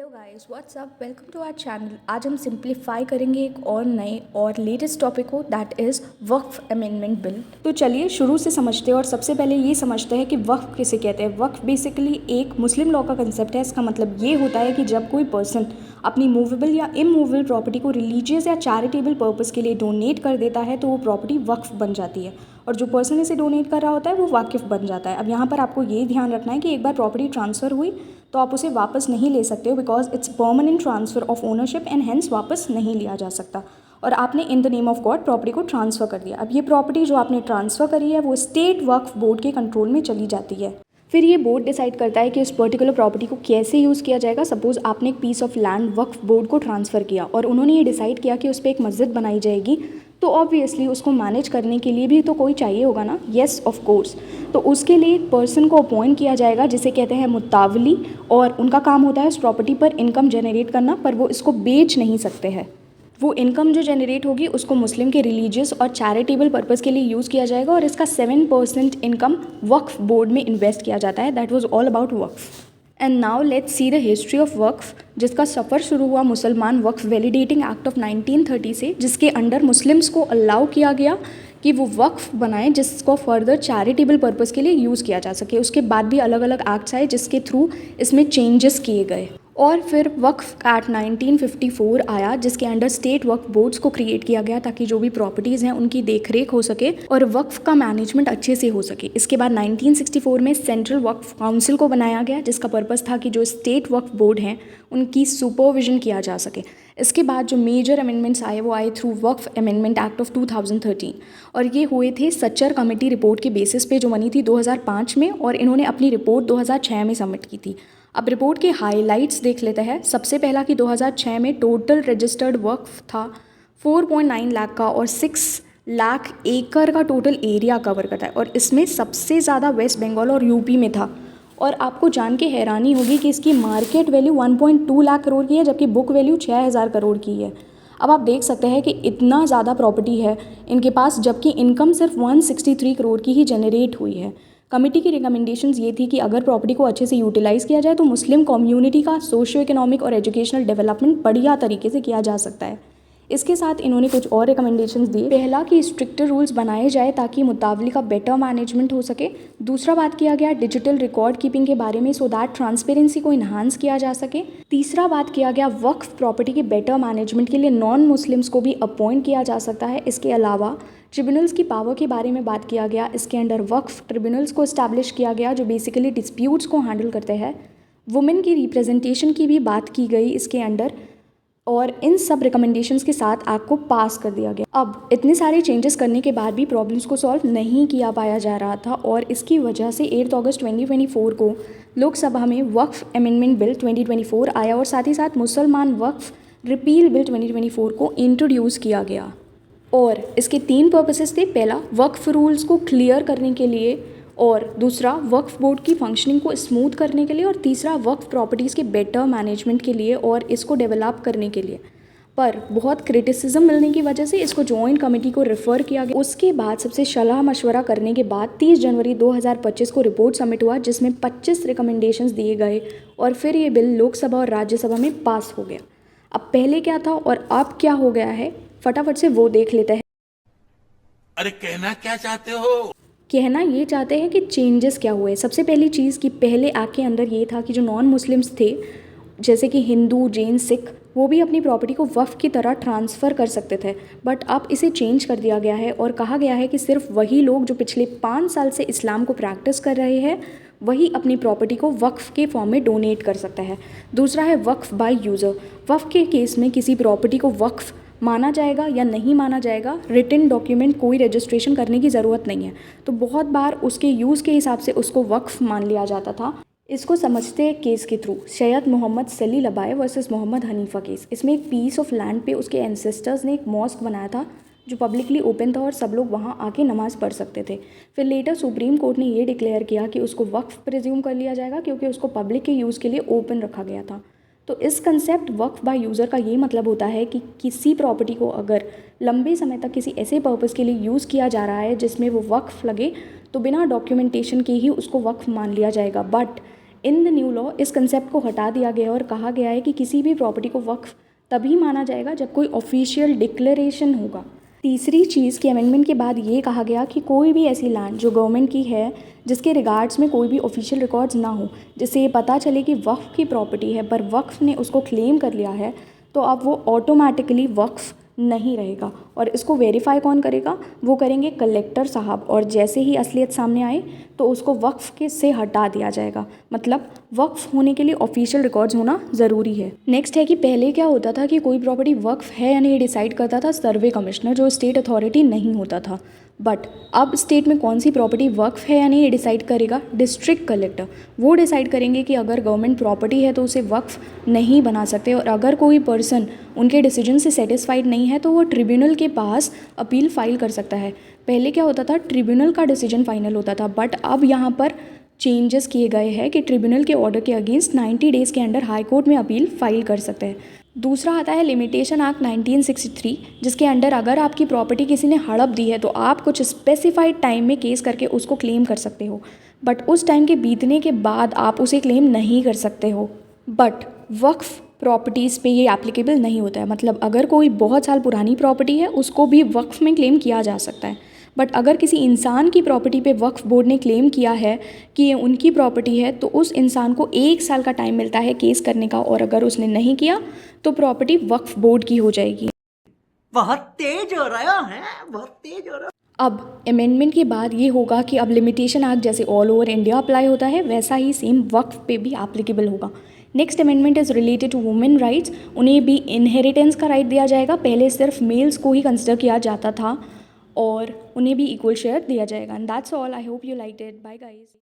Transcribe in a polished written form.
Guys what's up welcome to our channel. आज हम simplify करेंगे एक और नए और लेटेस्ट टॉपिक को, that is Waqf amendment bill. तो चलिए शुरू से समझते हैं और सबसे पहले ये समझते हैं कि वक्फ किसे कहते हैं। वक्फ बेसिकली एक मुस्लिम लॉ का कंसेप्ट है। इसका मतलब ये होता है कि जब कोई पर्सन अपनी मूवेबल या इमूवेबल प्रॉपर्टी को रिलीजियस या चैरिटेबल पर्पज़ के लिए डोनेट कर देता है तो वो प्रॉपर्टी वक्फ बन जाती है, और जो पर्सन इसे डोनेट कर रहा होता है वो वाकिफ़ बन जाता है। अब यहाँ पर आपको ये ध्यान रखना है कि एक बार प्रॉपर्टी ट्रांसफ़र हुई तो आप उसे वापस नहीं ले सकते हो, because it's permanent transfer of ownership and hence वापस नहीं लिया जा सकता। और आपने in the name of God property को ट्रांसफ़र कर दिया। अब ये प्रॉपर्टी जो आपने ट्रांसफ़र करी है वो स्टेट वक्फ बोर्ड के कंट्रोल में चली जाती है। फिर ये बोर्ड डिसाइड करता है कि उस पर्टिकुलर प्रॉपर्टी को कैसे यूज़ किया जाएगा। सपोज़ आपने एक piece of land Waqf board को ट्रांसफ़र किया और उन्होंने ये डिसाइड किया कि उस पर एक मस्जिद बनाई जाएगी, तो ऑब्वियसली उसको मैनेज करने के लिए भी तो कोई चाहिए होगा ना। Yes of course. तो उसके लिए एक पर्सन को अपॉइंट किया जाएगा जिसे कहते हैं मुतावली, और उनका काम होता है उस प्रॉपर्टी पर इनकम जनरेट करना, पर वो इसको बेच नहीं सकते हैं। वो इनकम जो जनरेट होगी उसको मुस्लिम के रिलीजियस और चैरिटेबल पर्पज़ के लिए यूज़ किया जाएगा, और इसका 7% इनकम वक्फ बोर्ड में इन्वेस्ट किया जाता है। That was all about Waqf. And now let's see the history of Waqf, जिसका सफ़र शुरू हुआ मुसलमान वक्फ वैलिडेटिंग एक्ट ऑफ 1930 से, जिसके अंडर मुस्लिम्स को अलाउ किया गया कि वो वक्फ बनाएं जिसको फर्दर चैरिटेबल पर्पज़ के लिए यूज़ किया जा सके। उसके बाद भी अलग अलग एक्ट्स आए जिसके थ्रू इसमें चेंजेस किए गए, और फिर वक्फ एक्ट 1954 आया जिसके अंडर स्टेट वक्फ बोर्ड्स को क्रिएट किया गया ताकि जो भी प्रॉपर्टीज़ हैं उनकी देखरेख हो सके और वक्फ का मैनेजमेंट अच्छे से हो सके। इसके बाद 1964 में सेंट्रल वक्फ काउंसिल को बनाया गया जिसका पर्पज़ था कि जो स्टेट वक्फ बोर्ड हैं उनकी सुपरविजन किया जा सके। इसके बाद जो मेजर अमेंडमेंट्स आए वो आए through Waqf amendment act of 2013, और ये हुए थे सच्चर कमेटी रिपोर्ट के बेसिस पे जो बनी थी 2005 में, और इन्होंने अपनी रिपोर्ट 2006 में सबमिट की थी। अब रिपोर्ट के हाइलाइट्स देख लेते हैं। सबसे पहला कि 2006 में टोटल रजिस्टर्ड वक्फ था 4.9 लाख का, और 6 लाख एकड़ का टोटल एरिया कवर करता है, और इसमें सबसे ज़्यादा वेस्ट बंगाल और यूपी में था। और आपको जान के हैरानी होगी कि इसकी मार्केट वैल्यू 1.2 लाख करोड़ की है, जबकि बुक वैल्यू 6,000 करोड़ की है। अब आप देख सकते हैं कि इतना ज़्यादा प्रॉपर्टी है इनके पास, जबकि इनकम सिर्फ 163 करोड़ की ही जनरेट हुई है। कमेटी की रिकमेंडेशंस ये थी कि अगर प्रॉपर्टी को अच्छे से यूटिलाइज़ किया जाए तो मुस्लिम कम्युनिटी का सोशियो इकोनॉमिक और एजुकेशनल डेवलपमेंट बढ़िया तरीके से किया जा सकता है। इसके साथ इन्होंने कुछ और रिकमेंडेशंस दिए। पहला कि स्ट्रिक्टर रूल्स बनाए जाए ताकि मुतावली का बेटर मैनेजमेंट हो सके। दूसरा बात किया गया डिजिटल रिकॉर्ड कीपिंग के बारे में, सो दैट ट्रांसपेरेंसी को इन्हांस किया जा सके। तीसरा बात किया गया वक्फ प्रॉपर्टी के बेटर मैनेजमेंट के लिए नॉन मुस्लिम्स को भी अपॉइंट किया जा सकता है। इसके अलावा ट्रिब्यूनल्स की पावर के बारे में बात किया गया। इसके अंडर वक्फ ट्रिब्यूनल्स को इस्टेब्लिश किया गया जो बेसिकली डिस्प्यूट्स को हैंडल करते हैं। वुमेन की रिप्रेजेंटेशन की भी बात की गई इसके अंडर, और इन सब रिकमेंडेशंस के साथ एक्ट को पास कर दिया गया। अब इतने सारे चेंजेस करने के बाद भी प्रॉब्लम्स को सॉल्व नहीं किया पाया जा रहा था, और इसकी वजह से 8 अगस्त 2024 को लोकसभा में वक्फ अमेंडमेंट बिल 2024 आया, और साथ ही साथ मुसलमान वक्फ रिपील बिल 2024 को इंट्रोड्यूस किया गया। और इसके 3 पर्पसेस थे। पहला वक्फ रूल्स को क्लियर करने के लिए, और दूसरा वक्फ बोर्ड की फंक्शनिंग को स्मूथ करने के लिए, और तीसरा वक्फ प्रॉपर्टीज़ के बेटर मैनेजमेंट के लिए और इसको डेवलप करने के लिए। पर बहुत क्रिटिसिज्म मिलने की वजह से इसको जॉइंट कमेटी को रेफ़र किया गया। उसके बाद सबसे सलाह मशवरा करने के बाद 30 जनवरी 2025 को रिपोर्ट सबमिट हुआ जिसमें 25 रिकमेंडेशंस दिए गए, और फिर ये बिल लोकसभा और राज्यसभा में पास हो गया। अब पहले क्या था और अब क्या हो गया है, फटाफट से वो देख लेते हैं। अरे कहना क्या चाहते हो? कहना ये चाहते हैं कि चेंजेस क्या हुए। सबसे पहली चीज़ कि पहले एक्ट के अंदर ये था कि जो नॉन मुस्लिम्स थे जैसे कि हिंदू, जैन, सिख, वो भी अपनी प्रॉपर्टी को वक्फ की तरह ट्रांसफ़र कर सकते थे, बट अब इसे चेंज कर दिया गया है और कहा गया है कि सिर्फ वही लोग जो पिछले 5 साल से इस्लाम को प्रैक्टिस कर रहे हैं वही अपनी प्रॉपर्टी को वक्फ के फॉर्म में डोनेट कर सकता है। दूसरा है वक्फ बाय यूज़र। वक्फ के केस में किसी प्रॉपर्टी को वक्फ माना जाएगा या नहीं माना जाएगा, रिटन डॉक्यूमेंट कोई रजिस्ट्रेशन करने की ज़रूरत नहीं है। तो बहुत बार उसके यूज़ के हिसाब से उसको वक्फ मान लिया जाता था। इसको समझते हैं केस के थ्रू, सैयद मोहम्मद सली लबाय वर्सेस मोहम्मद हनीफा केस। इसमें एक पीस ऑफ लैंड पे उसके एंसेस्टर्स ने एक मॉस्क बनाया था जो पब्लिकली ओपन था और सब लोग वहाँ आके नमाज़ पढ़ सकते थे। फिर लेटर सुप्रीम कोर्ट ने ये डिक्लेयर किया कि उसको वक्फ प्रिज्यूम कर लिया जाएगा क्योंकि उसको पब्लिक के यूज़ के लिए ओपन रखा गया था। तो इस कंसेप्ट वक्फ बाय यूज़र का ये मतलब होता है कि किसी प्रॉपर्टी को अगर लंबे समय तक किसी ऐसे पर्पज़ के लिए यूज़ किया जा रहा है जिसमें वो वक्फ लगे तो बिना डॉक्यूमेंटेशन के ही उसको वक्फ मान लिया जाएगा। But in the new law इस कंसेप्ट को हटा दिया गया और कहा गया है कि किसी भी प्रॉपर्टी को वक्फ तभी माना जाएगा जब कोई ऑफिशियल डिक्लेरेशन होगा। तीसरी चीज़ कि अमेंडमेंट के बाद ये कहा गया कि कोई भी ऐसी लैंड जो गवर्नमेंट की है जिसके रिगार्ड्स में कोई भी ऑफिशियल रिकॉर्ड्स ना हो, जिससे ये पता चले कि वक्फ की प्रॉपर्टी है पर वक्फ ने उसको क्लेम कर लिया है, तो अब वो ऑटोमेटिकली वक्फ नहीं रहेगा। और इसको वेरीफाई कौन करेगा? वो करेंगे कलेक्टर साहब, और जैसे ही असलियत सामने आए तो उसको वक्फ के से हटा दिया जाएगा। मतलब वक्फ होने के लिए ऑफिशियल रिकॉर्ड्स होना ज़रूरी है। नेक्स्ट है कि पहले क्या होता था कि कोई प्रॉपर्टी वक्फ है या नहीं डिसाइड करता था सर्वे कमिश्नर, जो स्टेट अथॉरिटी नहीं होता था। बट अब स्टेट में कौन सी प्रॉपर्टी वक्फ है या नहीं ये डिसाइड करेगा डिस्ट्रिक्ट कलेक्टर। वो डिसाइड करेंगे कि अगर गवर्नमेंट प्रॉपर्टी है तो उसे वक्फ नहीं बना सकते, और अगर कोई पर्सन उनके डिसीजन से सेटिस्फाइड नहीं है तो वो ट्रिब्यूनल के पास अपील फाइल कर सकता है। पहले क्या होता था, ट्रिब्यूनल का डिसीजन फाइनल होता था, बट अब यहाँ पर चेंजेस किए गए हैं कि ट्रिब्यूनल के ऑर्डर के अगेंस्ट 90 डेज़ के अंदर हाई कोर्ट में अपील फाइल कर सकते हैं। दूसरा आता है लिमिटेशन एक्ट 1963, जिसके अंडर अगर आपकी प्रॉपर्टी किसी ने हड़प दी है तो आप कुछ स्पेसिफाइड टाइम में केस करके उसको क्लेम कर सकते हो, बट उस टाइम के बीतने के बाद आप उसे क्लेम नहीं कर सकते हो। बट वक्फ प्रॉपर्टीज़ पे ये एप्लीकेबल नहीं होता है। मतलब अगर कोई बहुत साल पुरानी प्रॉपर्टी है उसको भी वक्फ में क्लेम किया जा सकता है, बट अगर किसी इंसान की प्रॉपर्टी पे वक्फ बोर्ड ने क्लेम किया है कि ये उनकी प्रॉपर्टी है तो उस इंसान को 1 साल का टाइम मिलता है केस करने का, और अगर उसने नहीं किया तो प्रॉपर्टी वक्फ बोर्ड की हो जाएगी। बहुत तेज हो रहा है, बहुत तेज हो रहा। अब अमेंडमेंट के बाद ये होगा कि अब लिमिटेशन एक्ट जैसे ऑल ओवर इंडिया अप्लाई होता है वैसा ही सेम वक्फ पे भी एप्लीकेबल होगा। Next amendment is related to women rights. उन्हें भी इनहेरिटेंस का राइट दिया जाएगा। पहले सिर्फ मेल्स को ही कंसिडर किया जाता था और उन्हें भी इक्वल शेयर दिया जाएगा। And that's all. I hope you liked it. Bye guys.